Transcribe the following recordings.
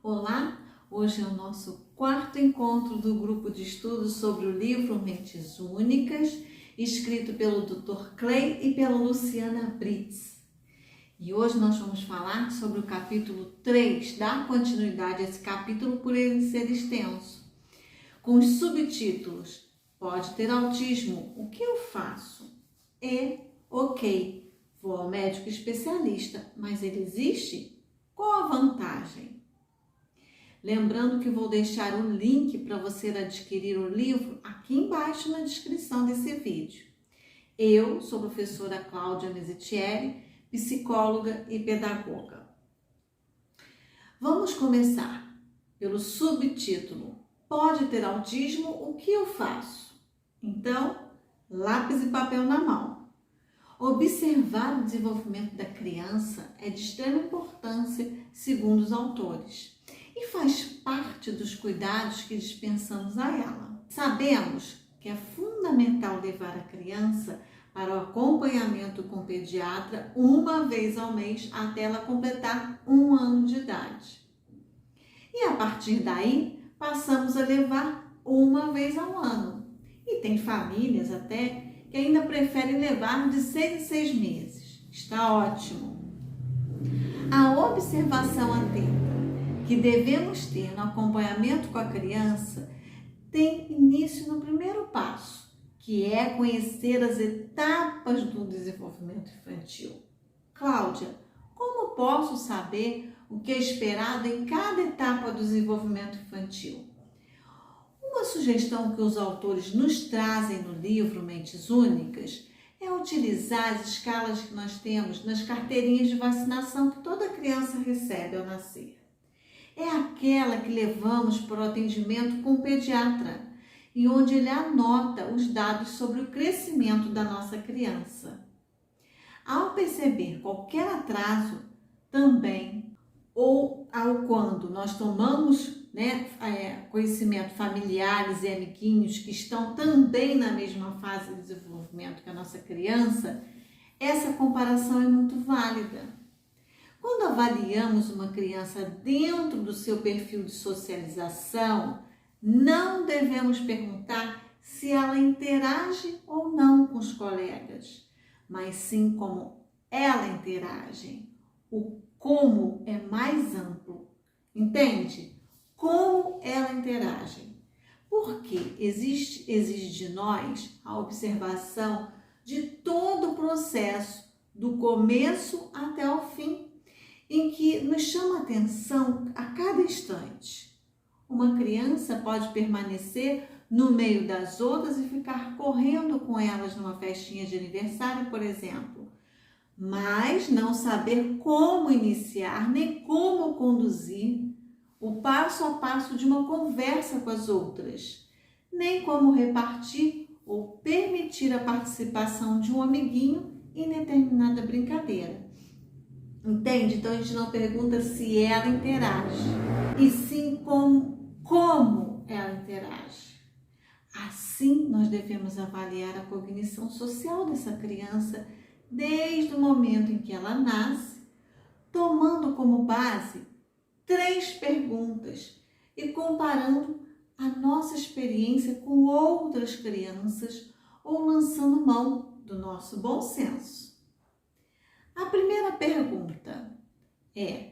Olá, hoje é o nosso quarto encontro do grupo de estudos sobre o livro Mentes Únicas, escrito pelo Dr. Clay e pela Luciana Britz. E hoje nós vamos falar sobre o capítulo 3, dar continuidade a esse capítulo por ele ser extenso, com os subtítulos: Pode ter autismo, o que eu faço? E, ok, vou ao médico especialista, mas ele existe? Qual a vantagem? Lembrando que vou deixar o link para você adquirir o livro aqui embaixo na descrição desse vídeo. Eu sou a professora Cláudia Mesitieri, psicóloga e pedagoga. Vamos começar pelo subtítulo: Pode ter autismo, o que eu faço? Então, lápis e papel na mão. Observar o desenvolvimento da criança é de extrema importância, segundo os autores, e faz parte dos cuidados que dispensamos a ela. Sabemos que é fundamental levar a criança para o acompanhamento com o pediatra uma vez ao mês até ela completar 1 ano de idade. E a partir daí, passamos a levar uma vez ao ano. E tem famílias até que ainda preferem levar de 6 em 6 meses. Está ótimo. A observação atenta que devemos ter no acompanhamento com a criança tem início no primeiro passo, que é conhecer as etapas do desenvolvimento infantil. Cláudia, como posso saber o que é esperado em cada etapa do desenvolvimento infantil? Uma sugestão que os autores nos trazem no livro Mentes Únicas é utilizar as escalas que nós temos nas carteirinhas de vacinação que toda criança recebe ao nascer. É aquela que levamos para o atendimento com o pediatra e onde ele anota os dados sobre o crescimento da nossa criança. Ao perceber qualquer atraso também, ou quando nós tomamos conhecimento familiares e amiguinhos que estão também na mesma fase de desenvolvimento que a nossa criança, essa comparação é muito válida. Quando avaliamos uma criança dentro do seu perfil de socialização, não devemos perguntar se ela interage ou não com os colegas, mas sim como ela interage. O como é mais amplo, entende? Como ela interage. Porque exige de nós a observação de todo o processo, do começo até o fim, em que nos chama a atenção a cada instante. Uma criança pode permanecer no meio das outras e ficar correndo com elas numa festinha de aniversário, por exemplo, mas não saber como iniciar nem como conduzir o passo a passo de uma conversa com as outras, nem como repartir ou permitir a participação de um amiguinho em determinada brincadeira. Entende? Então a gente não pergunta se ela interage, e sim como ela interage. Assim, nós devemos avaliar a cognição social dessa criança desde o momento em que ela nasce, tomando como base 3 perguntas e comparando a nossa experiência com outras crianças ou lançando mão do nosso bom senso. A primeira pergunta é: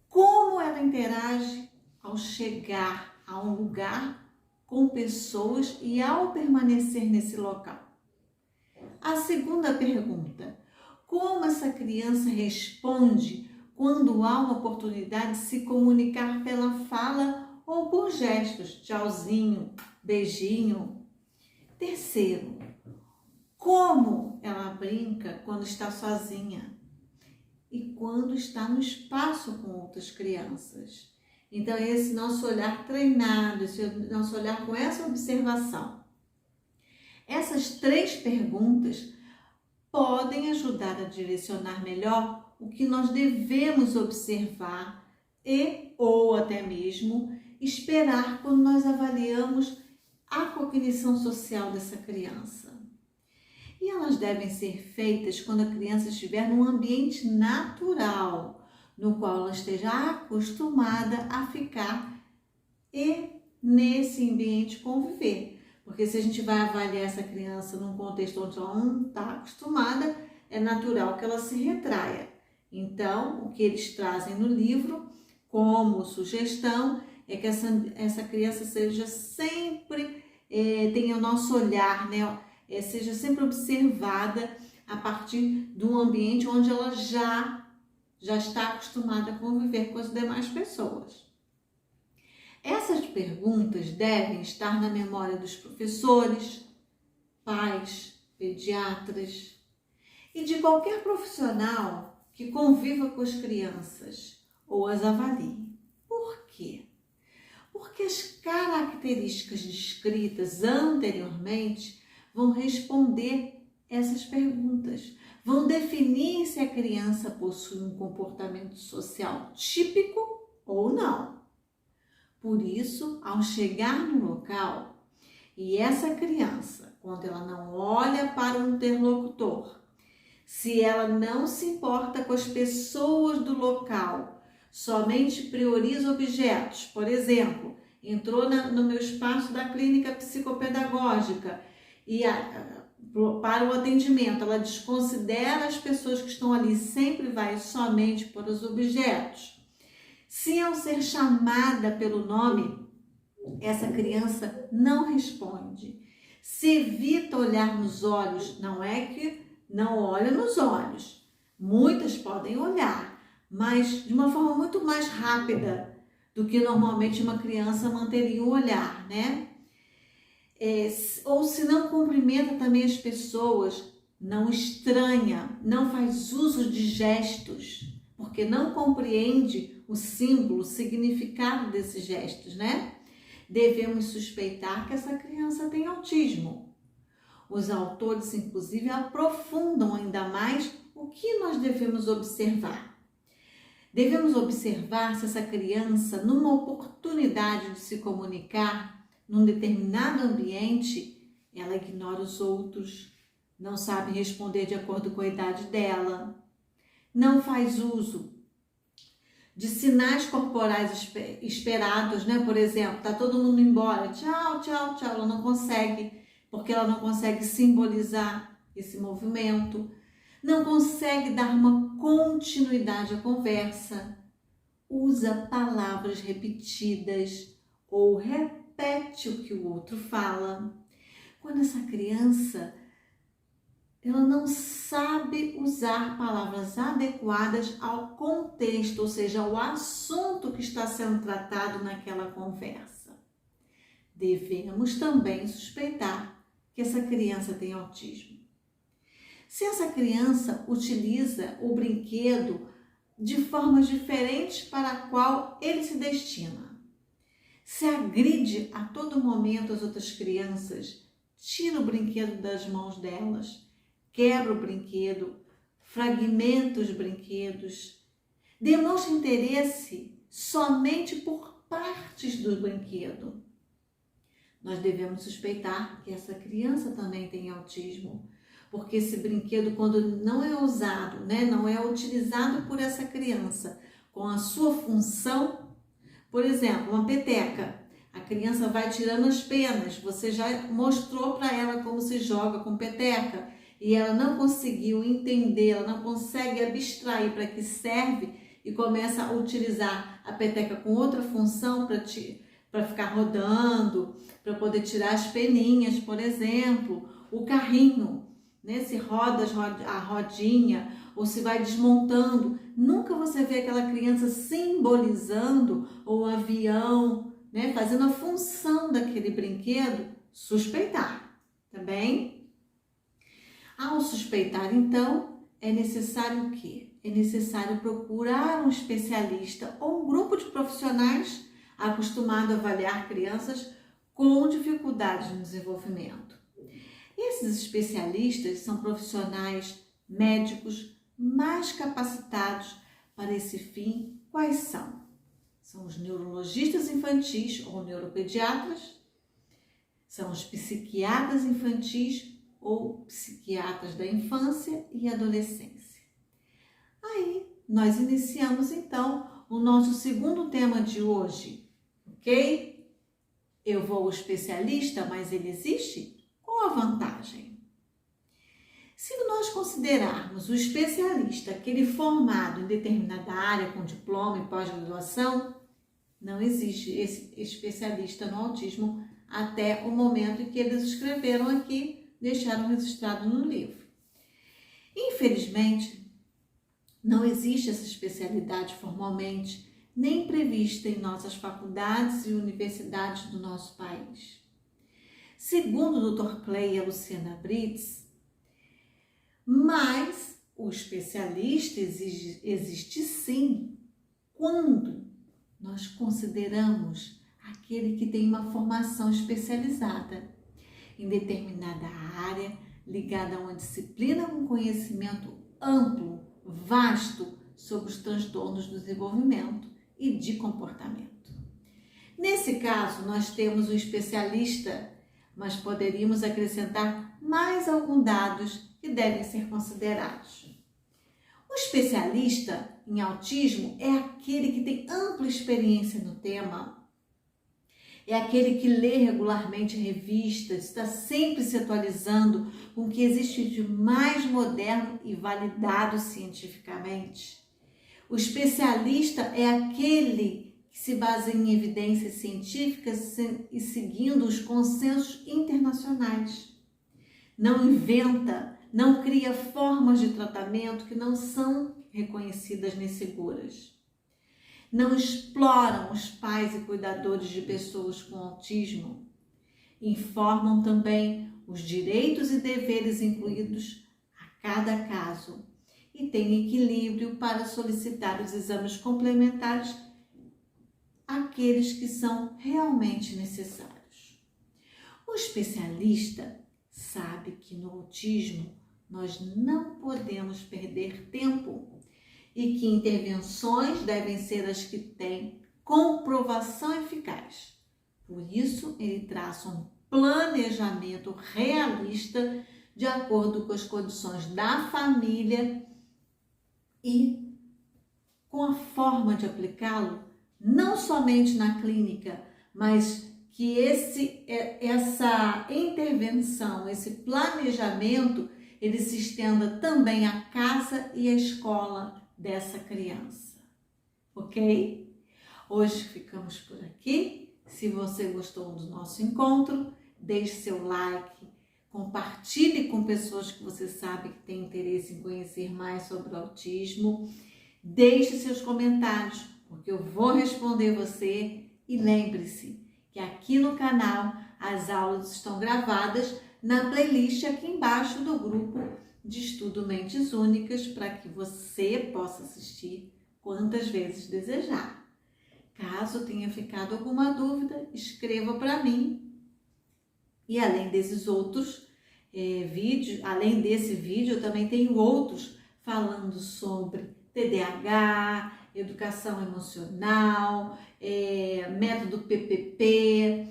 como ela interage ao chegar a um lugar com pessoas e ao permanecer nesse local? A segunda pergunta: como essa criança responde quando há uma oportunidade de se comunicar pela fala ou por gestos, tchauzinho, beijinho? Terceiro, como ela brinca quando está sozinha e quando está no espaço com outras crianças? Então, esse nosso olhar treinado, esse nosso olhar com essa observação. Essas 3 perguntas podem ajudar a direcionar melhor o que nós devemos observar ou até mesmo esperar quando nós avaliamos a cognição social dessa criança. E elas devem ser feitas quando a criança estiver num ambiente natural, no qual ela esteja acostumada a ficar e nesse ambiente conviver. Porque se a gente vai avaliar essa criança num contexto onde ela não está acostumada, é natural que ela se retraia. Então, o que eles trazem no livro como sugestão é que essa criança seja sempre, tenha o nosso olhar, né? Seja sempre observada a partir de um ambiente onde ela já está acostumada a conviver com as demais pessoas. Essas perguntas devem estar na memória dos professores, pais, pediatras e de qualquer profissional que conviva com as crianças ou as avalie. Por quê? Porque as características descritas anteriormente vão responder essas perguntas, vão definir se a criança possui um comportamento social típico ou não. Por isso, ao chegar no local, e essa criança, quando ela não olha para um interlocutor, se ela não se importa com as pessoas do local, somente prioriza objetos, por exemplo, entrou no meu espaço da clínica psicopedagógica e para o atendimento, ela desconsidera as pessoas que estão ali, sempre vai somente para os objetos. Se ao ser chamada pelo nome, essa criança não responde. Se evita olhar nos olhos, não é que não olha nos olhos. Muitas podem olhar, mas de uma forma muito mais rápida do que normalmente uma criança manteria o olhar, né? Ou se não cumprimenta também as pessoas, não estranha, não faz uso de gestos, porque não compreende o símbolo, o significado desses gestos, né? Devemos suspeitar que essa criança tem autismo. Os autores, inclusive, aprofundam ainda mais o que nós devemos observar. Devemos observar se essa criança, numa oportunidade de se comunicar num determinado ambiente, ela ignora os outros, não sabe responder de acordo com a idade dela, não faz uso de sinais corporais esperados, né? Por exemplo, tá todo mundo embora, tchau, tchau, tchau, ela não consegue, porque ela não consegue simbolizar esse movimento, não consegue dar uma continuidade à conversa, usa palavras repetidas ou repete o que o outro fala. Quando essa criança ela não sabe usar palavras adequadas ao contexto, ou seja, ao assunto que está sendo tratado naquela conversa. Devemos também suspeitar que essa criança tem autismo. Se essa criança utiliza o brinquedo de formas diferentes para a qual ele se destina, se agride a todo momento as outras crianças, tira o brinquedo das mãos delas, quebra o brinquedo, fragmenta os brinquedos, demonstra interesse somente por partes do brinquedo. Nós devemos suspeitar que essa criança também tem autismo, porque esse brinquedo, quando não é usado, né, não é utilizado por essa criança com a sua função, por exemplo, uma peteca, a criança vai tirando as penas, você já mostrou para ela como se joga com peteca, e ela não conseguiu entender, ela não consegue abstrair para que serve e começa a utilizar a peteca com outra função para ficar rodando, para poder tirar as peninhas, por exemplo, o carrinho, né? Se roda a rodinha ou se vai desmontando, nunca você vê aquela criança simbolizando o avião, né? Fazendo a função daquele brinquedo, suspeitar, tá bem? Ao suspeitar, então, é necessário o quê? É necessário procurar um especialista ou um grupo de profissionais acostumado a avaliar crianças com dificuldades no desenvolvimento. Esses especialistas são profissionais médicos mais capacitados para esse fim. Quais são? São os neurologistas infantis ou neuropediatras, são os psiquiatras infantis ou psiquiatras da infância e adolescência. Aí, nós iniciamos então o nosso segundo tema de hoje, ok? Eu vou ao especialista, mas ele existe? Qual a vantagem? Se nós considerarmos o especialista aquele formado em determinada área com diploma e pós-graduação, não existe esse especialista no autismo até o momento em que eles escreveram aqui, deixaram registrado no livro. Infelizmente, não existe essa especialidade formalmente, nem prevista em nossas faculdades e universidades do nosso país. Segundo o Dr. Clay e a Luciana Brits, mas o especialista existe sim quando nós consideramos aquele que tem uma formação especializada em determinada área, ligada a uma disciplina com conhecimento amplo, vasto sobre os transtornos do desenvolvimento e de comportamento. Nesse caso, nós temos um especialista, mas poderíamos acrescentar mais alguns dados que devem ser considerados. O especialista em autismo é aquele que tem ampla experiência no tema, é aquele que lê regularmente revistas, está sempre se atualizando com o que existe de mais moderno e validado cientificamente. O especialista é aquele que se baseia em evidências científicas e seguindo os consensos internacionais. Não inventa, não cria formas de tratamento que não são reconhecidas nem seguras. Não exploram os pais e cuidadores de pessoas com autismo. Informam também os direitos e deveres incluídos a cada caso e têm equilíbrio para solicitar os exames complementares àqueles que são realmente necessários. O especialista sabe que no autismo nós não podemos perder tempo e que intervenções devem ser as que têm comprovação eficaz. Por isso, ele traça um planejamento realista de acordo com as condições da família e com a forma de aplicá-lo, não somente na clínica, mas que essa intervenção, esse planejamento, ele se estenda também à casa e à escola dessa criança, ok? Hoje ficamos por aqui. Se você gostou do nosso encontro, deixe seu like, compartilhe com pessoas que você sabe que têm interesse em conhecer mais sobre o autismo, deixe seus comentários, porque eu vou responder você e lembre-se que aqui no canal as aulas estão gravadas na playlist aqui embaixo do grupo de estudo Mentes Únicas para que você possa assistir quantas vezes desejar. Caso tenha ficado alguma dúvida, escreva para mim. E além desses outros vídeos, além desse vídeo, eu também tenho outros falando sobre TDAH, educação emocional, método PPP,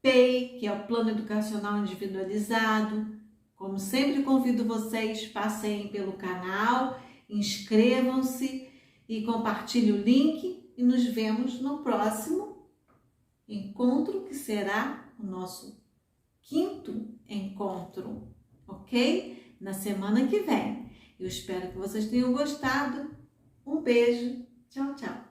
PEI, que é o Plano Educacional Individualizado. Como sempre, convido vocês, passem pelo canal, inscrevam-se e compartilhem o link e nos vemos no próximo encontro, que será o nosso 5º encontro, ok? Na semana que vem. Eu espero que vocês tenham gostado. Um beijo. Tchau, tchau.